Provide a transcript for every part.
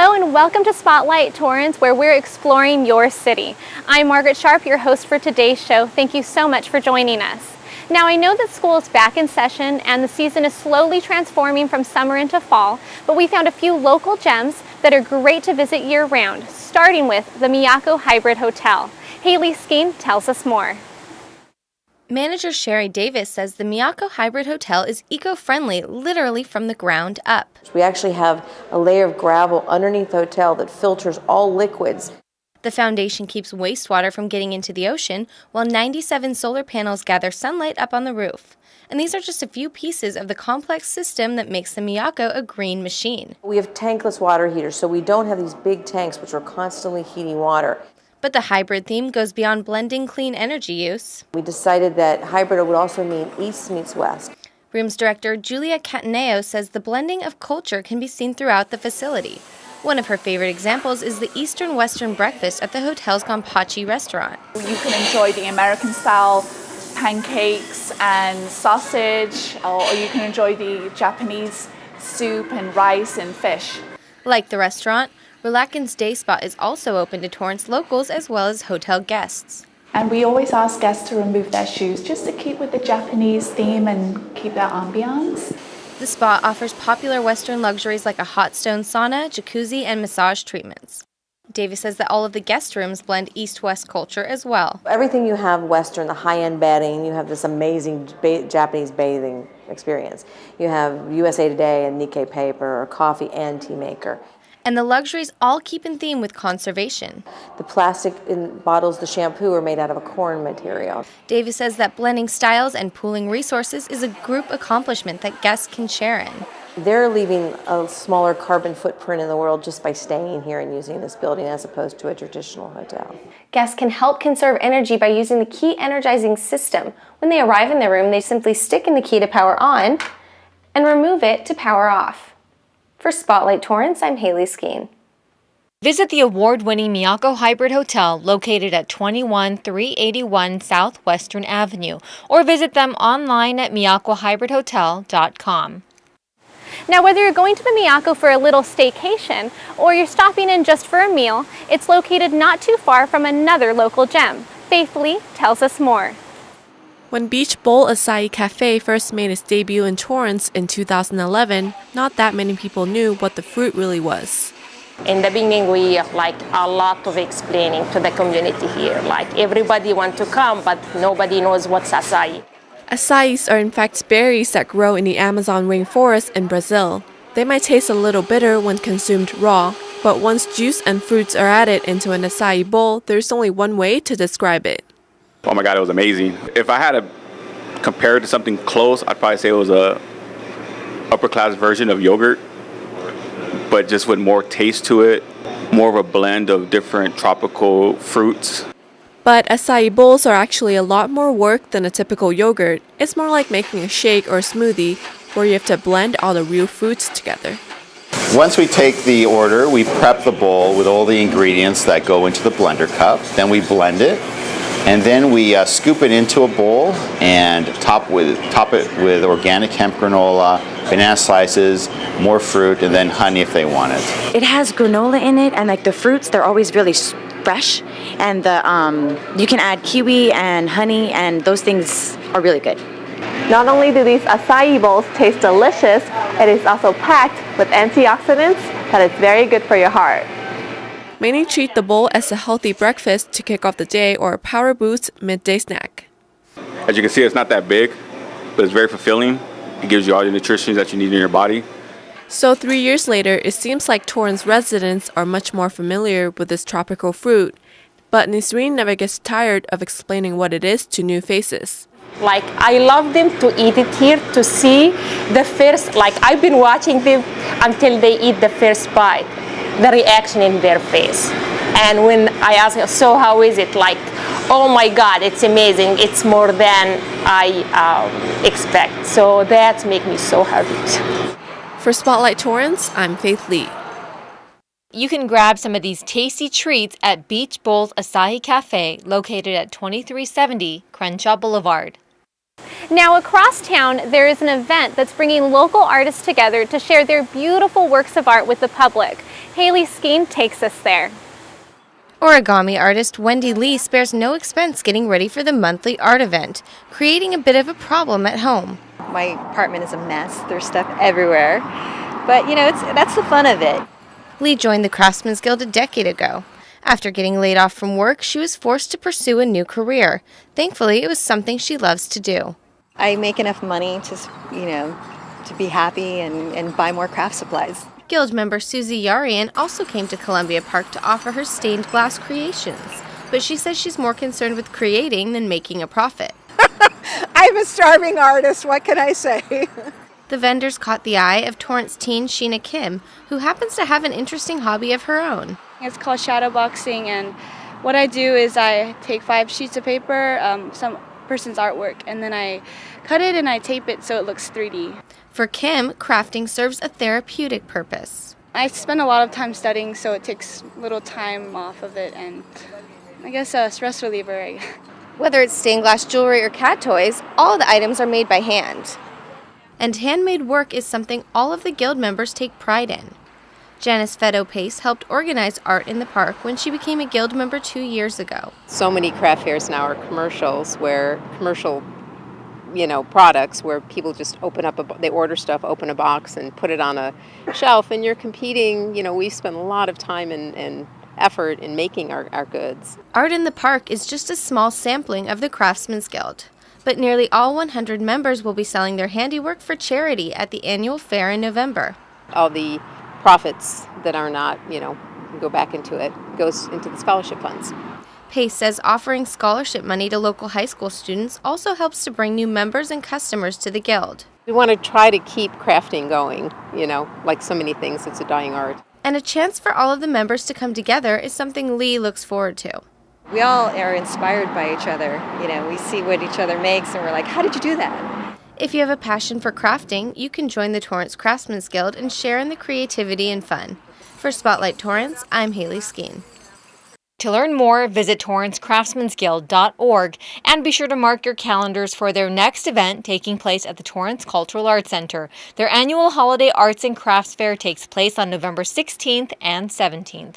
Hello and welcome to Spotlight Torrance, where we're exploring your city. I'm Margaret Sharp, your host for today's show. Thank you so much for joining us. Now, I know that school is back in session and the season is slowly transforming from summer into fall, but we found a few local gems that are great to visit year-round, starting with the Miyako Hybrid Hotel. Haley Skeen tells us more. Manager Sherry Davis says the Miyako Hybrid Hotel is eco-friendly literally from the ground up. We actually have a layer of gravel underneath the hotel that filters all liquids. The foundation keeps wastewater from getting into the ocean, while 97 solar panels gather sunlight up on the roof. And these are just a few pieces of the complex system that makes the Miyako a green machine. We have tankless water heaters, so we don't have these big tanks which are constantly heating water. But the hybrid theme goes beyond blending clean energy use. We decided that hybrid would also mean East meets West. Rooms director Julia Cataneo says the blending of culture can be seen throughout the facility. One of her favorite examples is the Eastern-Western breakfast at the hotel's Gonpachi restaurant. You can enjoy the American-style pancakes and sausage, or you can enjoy the Japanese soup and rice and fish. Like the restaurant, Relakin's Day Spot is also open to Torrance locals as well as hotel guests. And we always ask guests to remove their shoes just to keep with the Japanese theme and keep that ambiance. The spa offers popular Western luxuries like a hot stone sauna, jacuzzi, and massage treatments. Davis says that all of the guest rooms blend East-West culture as well. Everything you have Western, the high-end bedding, you have this amazing Japanese bathing experience. You have USA Today and Nikkei paper, or coffee and tea maker. And the luxuries all keep in theme with conservation. The plastic in bottles, the shampoo, are made out of a corn material. Davis says that blending styles and pooling resources is a group accomplishment that guests can share in. They're leaving a smaller carbon footprint in the world just by staying here and using this building as opposed to a traditional hotel. Guests can help conserve energy by using the key energizing system. When they arrive in their room, they simply stick in the key to power on and remove it to power off. For Spotlight Torrance, I'm Haley Skeen. Visit the award-winning Miyako Hybrid Hotel located at 21381 Southwestern Avenue or visit them online at miyakohybridhotel.com. Now, whether you're going to the Miyako for a little staycation or you're stopping in just for a meal, it's located not too far from another local gem. Faithfully tells us more. When Beach Bowl Asahi Cafe first made its debut in Torrance in 2011, not that many people knew what the fruit really was. In the beginning, we like a lot of explaining to the community here. Like everybody want to come, but nobody knows what's acai. Acais are in fact berries that grow in the Amazon rainforest in Brazil. They might taste a little bitter when consumed raw, but once juice and fruits are added into an acai bowl, there's only one way to describe it. Oh my God, it was amazing. If I had to compare it to something close, I'd probably say it was a upper class version of yogurt, but just with more taste to it, more of a blend of different tropical fruits. But acai bowls are actually a lot more work than a typical yogurt. It's more like making a shake or a smoothie where you have to blend all the real fruits together. Once we take the order, we prep the bowl with all the ingredients that go into the blender cup. Then we blend it. And then we scoop it into a bowl and top it with organic hemp granola, banana slices, more fruit, and then honey if they want it. It has granola in it, and like the fruits, they're always really fresh. And you can add kiwi and honey, and those things are really good. Not only do these acai bowls taste delicious, it is also packed with antioxidants that is very good for your heart. Many treat the bowl as a healthy breakfast to kick off the day or a power boost midday snack. As you can see, it's not that big, but it's very fulfilling. It gives you all the nutrition that you need in your body. So 3 years later, it seems like Torrance residents are much more familiar with this tropical fruit. But Nisreen never gets tired of explaining what it is to new faces. Like I love them to eat it here to see the first, like I've been watching them until they eat the first bite. The reaction in their face. And when I ask, so how is it? Like, oh my God, it's amazing. It's more than I expect. So that makes me so happy. For Spotlight Torrance, I'm Faith Lee. You can grab some of these tasty treats at Beach Bowls Asahi Cafe located at 2370 Crenshaw Boulevard. Now, across town, there is an event that's bringing local artists together to share their beautiful works of art with the public. Haley Skeen takes us there. Origami artist Wendy Lee spares no expense getting ready for the monthly art event, creating a bit of a problem at home. My apartment is a mess. There's stuff everywhere. But, that's the fun of it. Lee joined the Craftsman's Guild a decade ago. After getting laid off from work, she was forced to pursue a new career. Thankfully, it was something she loves to do. I make enough money to, to be happy and buy more craft supplies. Guild member Susie Yarian also came to Columbia Park to offer her stained glass creations, but she says she's more concerned with creating than making a profit. I'm a starving artist, what can I say? The vendors caught the eye of Torrance teen Sheena Kim, who happens to have an interesting hobby of her own. It's called shadow boxing, and what I do is I take 5 sheets of paper, some person's artwork, and then I cut it and I tape it so it looks 3D. For Kim, crafting serves a therapeutic purpose. I spend a lot of time studying, so it takes little time off of it, and I guess a stress reliever. Whether it's stained glass jewelry or cat toys, all the items are made by hand. And handmade work is something all of the guild members take pride in. Janice Feddo-Pace helped organize art in the park when she became a guild member 2 years ago. So many craft fairs now are commercial products where people just they order stuff, open a box and put it on a shelf, and you're competing. We spend a lot of time and effort in making our goods. Art in the park is just a small sampling of the Craftsman's Guild, but nearly all 100 members will be selling their handiwork for charity at the annual fair in November. All the profits that are not, go back into it, goes into the scholarship funds. Pace says offering scholarship money to local high school students also helps to bring new members and customers to the Guild. We want to try to keep crafting going, like so many things, it's a dying art. And a chance for all of the members to come together is something Lee looks forward to. We all are inspired by each other. We see what each other makes and we're like, how did you do that? If you have a passion for crafting, you can join the Torrance Craftsman's Guild and share in the creativity and fun. For Spotlight Torrance, I'm Haley Skeen. To learn more, visit torrancecraftsmansguild.org and be sure to mark your calendars for their next event taking place at the Torrance Cultural Arts Center. Their annual Holiday Arts and Crafts Fair takes place on November 16th and 17th.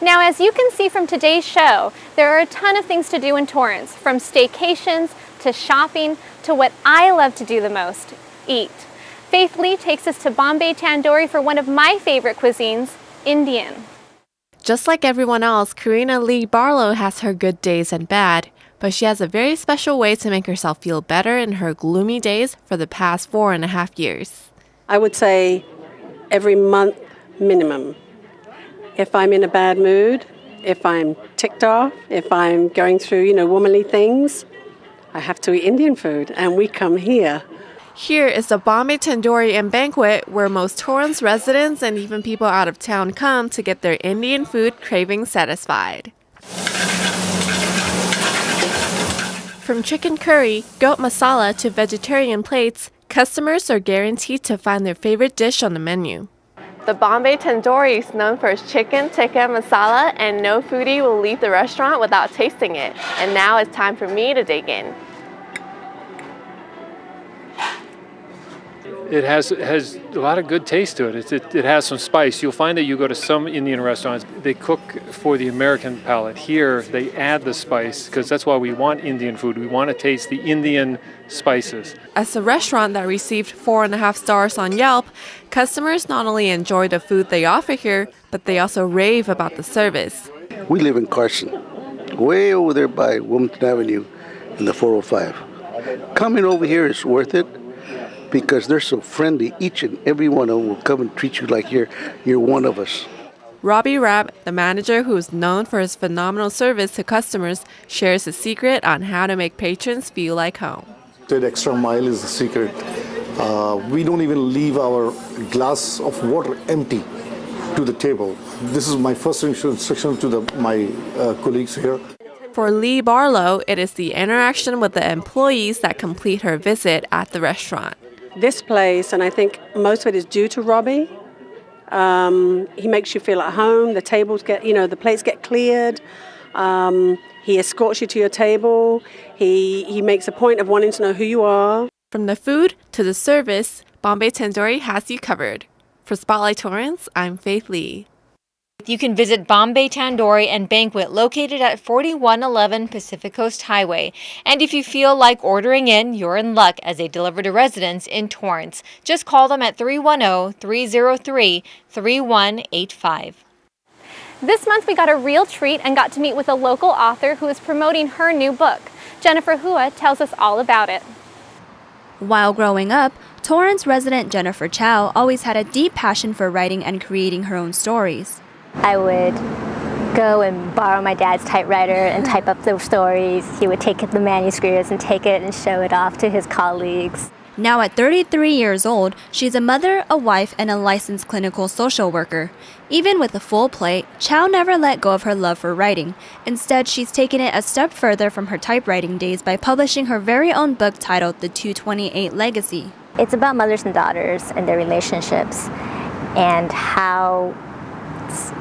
Now, as you can see from today's show, there are a ton of things to do in Torrance, from staycations to shopping to what I love to do the most, eat. Faith Lee takes us to Bombay Tandoori for one of my favorite cuisines, Indian. Just like everyone else, Karina Lee Barlow has her good days and bad, but she has a very special way to make herself feel better in her gloomy days for the past 4.5 years. I would say every month minimum. If I'm in a bad mood, if I'm ticked off, if I'm going through, womanly things, I have to eat Indian food, and we come here. Here is the Bombay Tandoori and Banquet, where most Torrance residents and even people out of town come to get their Indian food cravings satisfied. From chicken curry, goat masala to vegetarian plates, customers are guaranteed to find their favorite dish on the menu. The Bombay Tandoori is known for its chicken tikka masala, and no foodie will leave the restaurant without tasting it. And now it's time for me to dig in. It has a lot of good taste to it. It has some spice. You'll find that you go to some Indian restaurants, they cook for the American palate. Here, they add the spice because that's why we want Indian food. We want to taste the Indian spices. As a restaurant that received 4.5 stars on Yelp, customers not only enjoy the food they offer here, but they also rave about the service. We live in Carson, way over there by Wilmington Avenue in the 405. Coming over here is worth it, because they're so friendly. Each and every one of them will come and treat you like you're one of us. Robbie Rabb, the manager who is known for his phenomenal service to customers, shares a secret on how to make patrons feel like home. That extra mile is the secret. We don't even leave our glass of water empty to the table. This is my first instruction to my colleagues here. For Lee Barlow, it is the interaction with the employees that complete her visit at the restaurant. This place, and I think most of it is due to Robbie. He makes you feel at home. The tables the plates get cleared. He escorts you to your table. He makes a point of wanting to know who you are. From the food to the service, Bombay Tandoori has you covered. For Spotlight Torrance, I'm Faith Lee. You can visit Bombay Tandoori and Banquet located at 4111 Pacific Coast Highway. And if you feel like ordering in, you're in luck as they deliver to residents in Torrance. Just call them at 310-303-3185. This month we got a real treat and got to meet with a local author who is promoting her new book. Jennifer Hua tells us all about it. While growing up, Torrance resident Jennifer Chow always had a deep passion for writing and creating her own stories. I would go and borrow my dad's typewriter and type up the stories. He would take the manuscripts and take it and show it off to his colleagues. Now at 33 years old, she's a mother, a wife, and a licensed clinical social worker. Even with a full plate, Chow never let go of her love for writing. Instead, she's taken it a step further from her typewriting days by publishing her very own book titled The 228 Legacy. It's about mothers and daughters and their relationships and how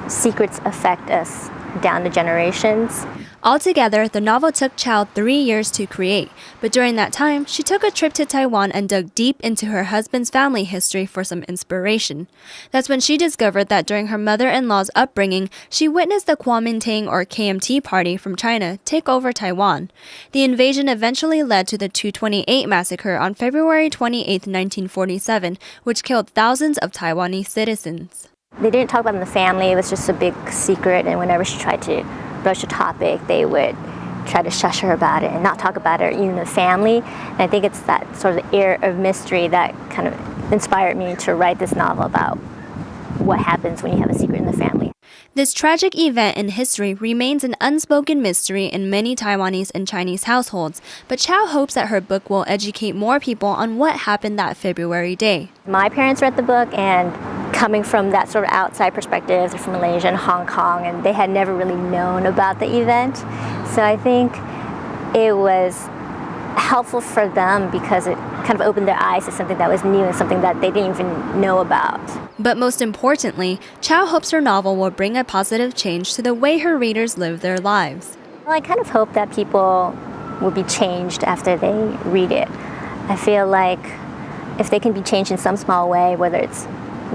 secrets affect us down the generations. Altogether, the novel took Chow 3 years to create, but during that time, she took a trip to Taiwan and dug deep into her husband's family history for some inspiration. That's when she discovered that during her mother-in-law's upbringing, she witnessed the Kuomintang or KMT party from China take over Taiwan. The invasion eventually led to the 228 massacre on February 28, 1947, which killed thousands of Taiwanese citizens. They didn't talk about it in the family, it was just a big secret, and whenever she tried to broach the topic, they would try to shush her about it and not talk about it in the family. And I think it's that sort of air of mystery that kind of inspired me to write this novel about what happens when you have a secret in the family. This tragic event in history remains an unspoken mystery in many Taiwanese and Chinese households, but Chow hopes that her book will educate more people on what happened that February day. My parents read the book, and coming from that sort of outside perspective, they're from Malaysia and Hong Kong, and they had never really known about the event. So I think it was helpful for them because it kind of opened their eyes to something that was new and something that they didn't even know about. But most importantly, Chow hopes her novel will bring a positive change to the way her readers live their lives. Well, I kind of hope that people will be changed after they read it. I feel like if they can be changed in some small way, whether it's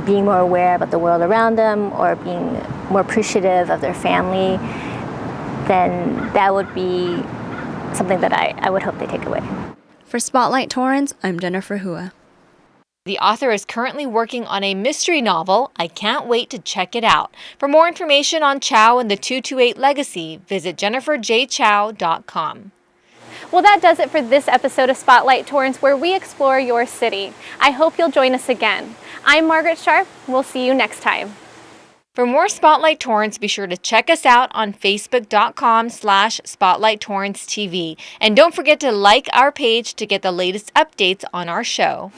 being more aware about the world around them or being more appreciative of their family, then that would be something that I would hope they take away. For Spotlight Torrance, I'm Jennifer Hua. The author is currently working on a mystery novel. I can't wait to check it out. For more information on Chow and the 228 Legacy, visit jenniferjchow.com. Well, that does it for this episode of Spotlight Torrance, where we explore your city. I hope you'll join us again. I'm Margaret Sharp. We'll see you next time. For more Spotlight Torrance, be sure to check us out on facebook.com/SpotlightTorranceTV. And don't forget to like our page to get the latest updates on our show.